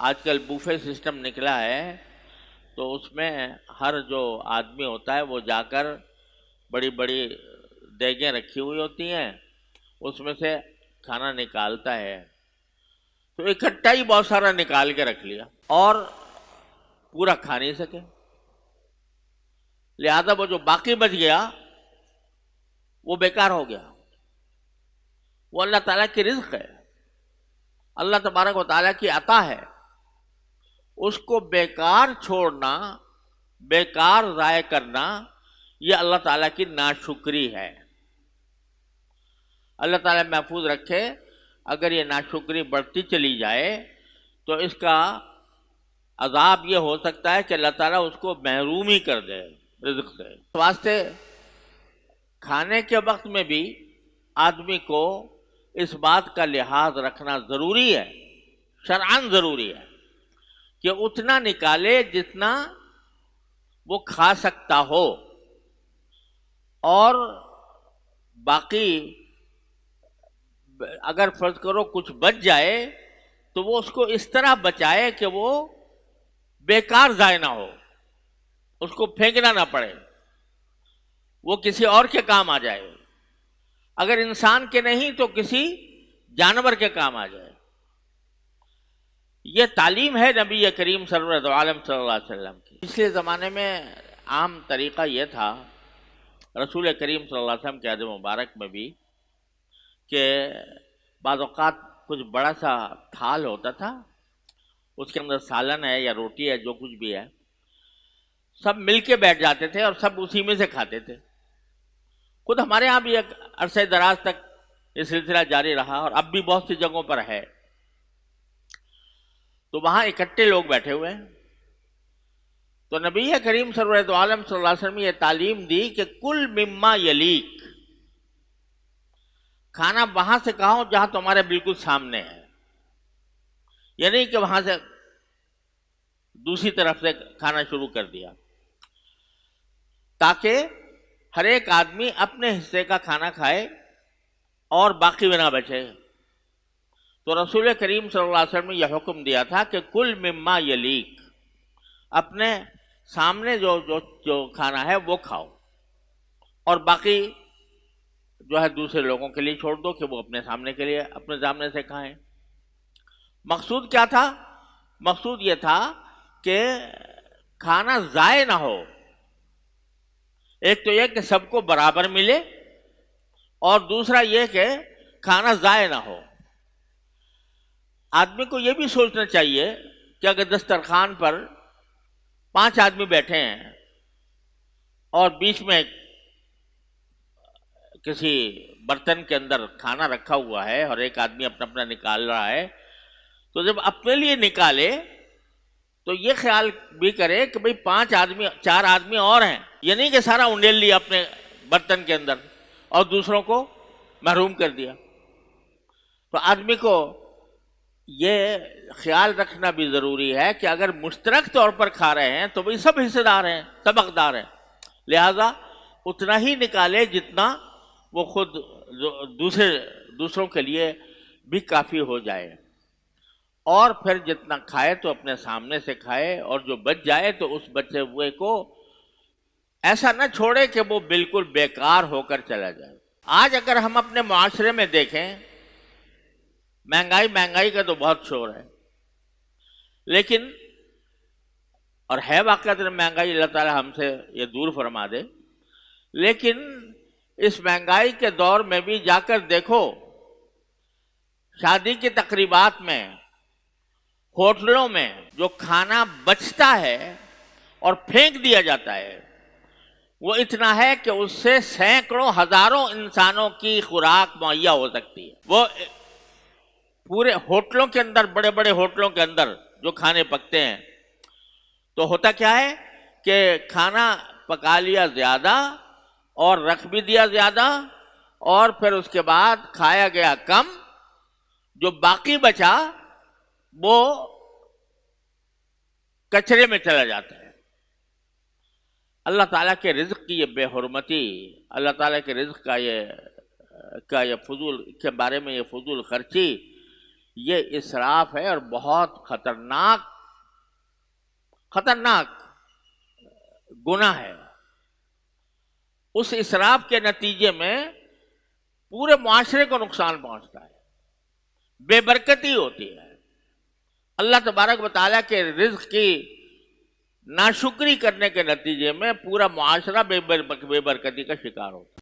آج کل buffet system نکلا ہے، تو اس میں ہر جو آدمی ہوتا ہے وہ جا کر بڑی بڑی دیگیں رکھی ہوئی ہوتی ہیں، اس میں سے کھانا نکالتا ہے، تو اکٹھا ہی بہت سارا نکال کے رکھ لیا اور پورا کھا نہیں سکے، لہذا وہ جو باقی بچ گیا وہ بیکار ہو گیا۔ وہ اللہ تعالیٰ کی رزق ہے، اللہ تبارک و تعالیٰ کی عطا ہے، اس کو بیکار چھوڑنا، بیکار ضائع کرنا، یہ اللہ تعالیٰ کی ناشکری ہے۔ اللہ تعالیٰ محفوظ رکھے، اگر یہ ناشکری بڑھتی چلی جائے تو اس کا عذاب یہ ہو سکتا ہے کہ اللہ تعالیٰ اس کو محروم ہی کر دے رزق سے۔ اس واسطے کھانے کے وقت میں بھی آدمی کو اس بات کا لحاظ رکھنا ضروری ہے، شرعاً ضروری ہے، کہ اتنا نکالے جتنا وہ کھا سکتا ہو، اور باقی اگر فرض کرو کچھ بچ جائے تو وہ اس کو اس طرح بچائے کہ وہ بیکار ضائع نہ ہو، اس کو پھینکنا نہ پڑے، وہ کسی اور کے کام آ جائے، اگر انسان کے نہیں تو کسی جانور کے کام آ جائے۔ یہ تعلیم ہے نبی کریم سرور عالم صلی اللہ علیہ وسلم کی۔ پچھلے زمانے میں عام طریقہ یہ تھا، رسول کریم صلی اللہ علیہ وسلم کے عہد مبارک میں بھی، کہ بعض اوقات کچھ بڑا سا تھال ہوتا تھا، اس کے اندر سالن ہے یا روٹی ہے، جو کچھ بھی ہے، سب مل کے بیٹھ جاتے تھے اور سب اسی میں سے کھاتے تھے۔ خود ہمارے ہاں بھی ایک عرصہ دراز تک یہ سلسلہ جاری رہا، اور اب بھی بہت سی جگہوں پر ہے، تو وہاں اکٹھے لوگ بیٹھے ہوئے ہیں، تو نبی کریم سرور عالم صلی اللہ علیہ وسلم نے یہ تعلیم دی کہ کل مما یلیک، کھانا وہاں سے کھاؤ جہاں تمہارے بالکل سامنے ہے، یہ نہیں کہ وہاں سے دوسری طرف سے کھانا شروع کر دیا، تاکہ ہر ایک آدمی اپنے حصے کا کھانا کھائے اور باقی نہ بچے۔ تو رسول کریم صلی اللہ علیہ وسلم نے یہ حکم دیا تھا کہ کل مما یلیک، اپنے سامنے جو کھانا ہے وہ کھاؤ، اور باقی جو ہے دوسرے لوگوں کے لیے چھوڑ دو کہ وہ اپنے سامنے کے لیے اپنے سامنے سے کھائیں۔ مقصود کیا تھا؟ مقصود یہ تھا کہ کھانا ضائع نہ ہو، ایک تو یہ کہ سب کو برابر ملے، اور دوسرا یہ کہ کھانا ضائع نہ ہو۔ آدمی کو یہ بھی سوچنا چاہیے کہ اگر دسترخوان پر 5 آدمی بیٹھے ہیں اور بیچ میں کسی برتن کے اندر کھانا رکھا ہوا ہے اور ایک آدمی اپنا اپنا نکال رہا ہے، تو جب اپنے لیے نکالے تو یہ خیال بھی کرے کہ بھئی 4 آدمی اور ہیں، یہ نہیں کہ سارا انڈیل لیا اپنے برتن کے اندر اور دوسروں کو محروم کر دیا۔ تو آدمی کو یہ خیال رکھنا بھی ضروری ہے کہ اگر مشترک طور پر کھا رہے ہیں تو بھئی سب حصے دار ہیں، سب حقدار ہیں، لہذا اتنا ہی نکالے جتنا وہ خود دوسروں کے لیے بھی کافی ہو جائے، اور پھر جتنا کھائے تو اپنے سامنے سے کھائے، اور جو بچ جائے تو اس بچے ہوئے کو ایسا نہ چھوڑے کہ وہ بالکل بیکار ہو کر چلا جائے۔ آج اگر ہم اپنے معاشرے میں دیکھیں، مہنگائی کا تو بہت شور ہے، لیکن اور ہے واقعات مہنگائی، اللہ تعالی ہم سے یہ دور فرما دے، لیکن اس مہنگائی کے دور میں بھی جا کر دیکھو، شادی کی تقریبات میں، ہوٹلوں میں جو کھانا بچتا ہے اور پھینک دیا جاتا ہے، وہ اتنا ہے کہ اس سے سینکڑوں ہزاروں انسانوں کی خوراک مہیا ہو سکتی ہے۔ وہ پورے ہوٹلوں کے اندر، بڑے بڑے ہوٹلوں کے اندر جو کھانے پکتے ہیں، تو ہوتا کیا ہے کہ کھانا پکا لیا زیادہ اور رکھ بھی دیا زیادہ، اور پھر اس کے بعد کھایا گیا کم، جو باقی بچا وہ کچرے میں چلا جاتا ہے۔ اللہ تعالیٰ کے رزق کی یہ بے حرمتی، اللہ تعالیٰ کے رزق کا یہ فضول کے بارے میں یہ فضول خرچی، یہ اسراف ہے اور بہت خطرناک گناہ ہے. اس اسراف کے نتیجے میں پورے معاشرے کو نقصان پہنچتا ہے، بے برکتی ہوتی ہے. اللہ تبارک و تعالیٰ کے رزق کی ناشکری کرنے کے نتیجے میں پورا معاشرہ بے برکتی کا شکار ہوتا ہے.